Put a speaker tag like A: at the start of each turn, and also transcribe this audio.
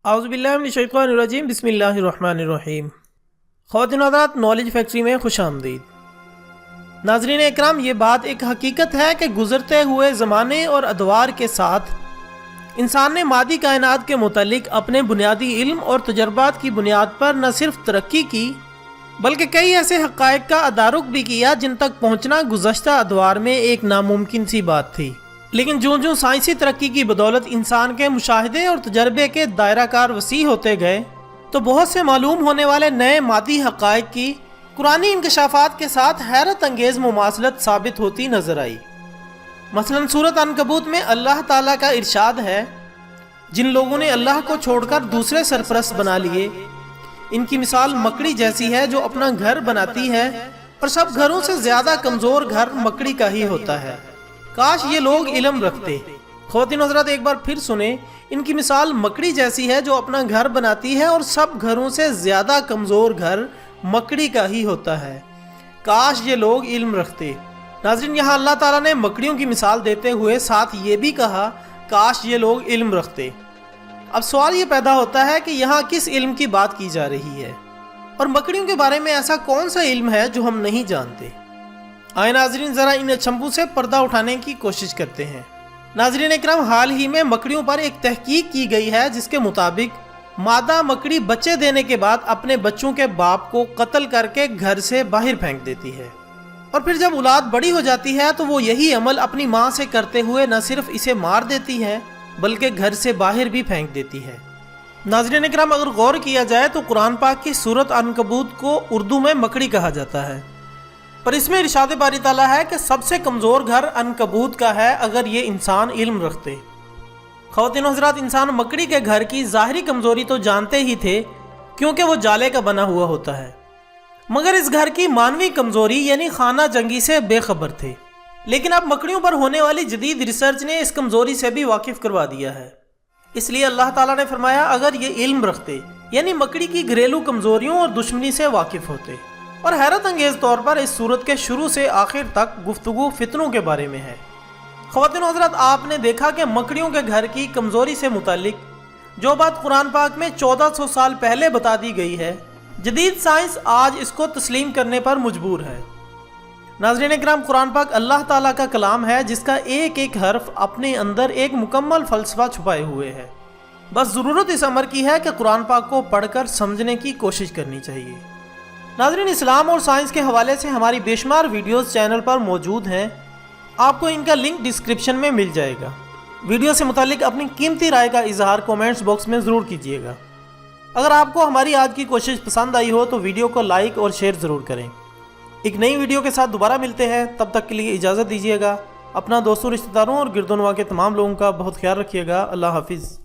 A: اعوذ باللہ من الشیطان الرجیم، بسم اللہ الرحمن الرحیم۔ خواتین و حضرات، نالج فیکٹری میں خوش آمدید۔ ناظرین اکرام، یہ بات ایک حقیقت ہے کہ گزرتے ہوئے زمانے اور ادوار کے ساتھ انسان نے مادی کائنات کے متعلق اپنے بنیادی علم اور تجربات کی بنیاد پر نہ صرف ترقی کی بلکہ کئی ایسے حقائق کا تدارک بھی کیا جن تک پہنچنا گزشتہ ادوار میں ایک ناممکن سی بات تھی۔ لیکن جوں سائنسی ترقی کی بدولت انسان کے مشاہدے اور تجربے کے دائرہ کار وسیع ہوتے گئے تو بہت سے معلوم ہونے والے نئے مادی حقائق کی قرآنی انکشافات کے ساتھ حیرت انگیز مماثلت ثابت ہوتی نظر آئی۔ مثلا سورۃ عنکبوت میں اللہ تعالیٰ کا ارشاد ہے، جن لوگوں نے اللہ کو چھوڑ کر دوسرے سرپرست بنا لیے، ان کی مثال مکڑی جیسی ہے جو اپنا گھر بناتی ہے اور سب گھروں سے زیادہ کمزور گھر مکڑی کا ہی ہوتا ہے، کاش یہ لوگ علم رکھتے۔ خواتین و حضرات، ایک بار پھر سنیں، ان کی مثال مکڑی جیسی ہے جو اپنا گھر بناتی ہے اور سب گھروں سے زیادہ کمزور گھر مکڑی کا ہی ہوتا ہے، کاش یہ لوگ علم رکھتے۔ ناظرین، یہاں اللہ تعالیٰ نے مکڑیوں کی مثال دیتے ہوئے ساتھ یہ بھی کہا، کاش یہ لوگ علم رکھتے۔ اب سوال یہ پیدا ہوتا ہے کہ یہاں کس علم کی بات کی جا رہی ہے، اور مکڑیوں کے بارے میں ایسا کون سا علم ہے جو ہم نہیں جانتے؟ آئے ناظرین، ذرا ان اچھمبوں سے پردہ اٹھانے کی کوشش کرتے ہیں۔ ناظرین اکرام، حال ہی میں مکڑیوں پر ایک تحقیق کی گئی ہے جس کے مطابق مادہ مکڑی بچے دینے کے بعد اپنے بچوں کے باپ کو قتل کر کے گھر سے باہر پھینک دیتی ہے، اور پھر جب اولاد بڑی ہو جاتی ہے تو وہ یہی عمل اپنی ماں سے کرتے ہوئے نہ صرف اسے مار دیتی ہے بلکہ گھر سے باہر بھی پھینک دیتی ہے۔ ناظرین اکرام، اگر غور کیا جائے تو قرآن پاک کی سورۃ عنکبوت کو اردو میں مکڑی کہا جاتا ہے، پر اس میں ارشاد باری تعالیٰ ہے کہ سب سے کمزور گھر عنکبوت کا ہے اگر یہ انسان علم رکھتے۔ خواتین و حضرات، انسان مکڑی کے گھر کی ظاہری کمزوری تو جانتے ہی تھے کیونکہ وہ جالے کا بنا ہوا ہوتا ہے، مگر اس گھر کی مانوی کمزوری یعنی خانہ جنگی سے بے خبر تھے۔ لیکن اب مکڑیوں پر ہونے والی جدید ریسرچ نے اس کمزوری سے بھی واقف کروا دیا ہے، اس لیے اللہ تعالیٰ نے فرمایا اگر یہ علم رکھتے یعنی مکڑی کی گھریلو کمزوریوں اور دشمنی سے واقف ہوتے۔ اور حیرت انگیز طور پر اس صورت کے شروع سے آخر تک گفتگو فتنوں کے بارے میں ہے۔ خواتین و حضرات، آپ نے دیکھا کہ مکڑیوں کے گھر کی کمزوری سے متعلق جو بات قرآن پاک میں 1400 سال پہلے بتا دی گئی ہے، جدید سائنس آج اس کو تسلیم کرنے پر مجبور ہے۔ ناظرین اکرام، قرآن پاک اللہ تعالیٰ کا کلام ہے جس کا ایک ایک حرف اپنے اندر ایک مکمل فلسفہ چھپائے ہوئے ہے۔ بس ضرورت اس امر کی ہے کہ قرآن پاک کو پڑھ کر سمجھنے کی کوشش کرنی چاہیے۔ ناظرین، اسلام اور سائنس کے حوالے سے ہماری بے شمار ویڈیوز چینل پر موجود ہیں، آپ کو ان کا لنک ڈسکرپشن میں مل جائے گا۔ ویڈیو سے متعلق اپنی قیمتی رائے کا اظہار کومنٹس باکس میں ضرور کیجیے گا۔ اگر آپ کو ہماری آج کی کوشش پسند آئی ہو تو ویڈیو کو لائک اور شیئر ضرور کریں۔ ایک نئی ویڈیو کے ساتھ دوبارہ ملتے ہیں، تب تک کے لیے اجازت دیجیے گا۔ اپنا دوستوں، رشتہ داروں اور گرد و نواح کے تمام لوگوں کا بہت خیال رکھیے گا۔ اللہ حافظ۔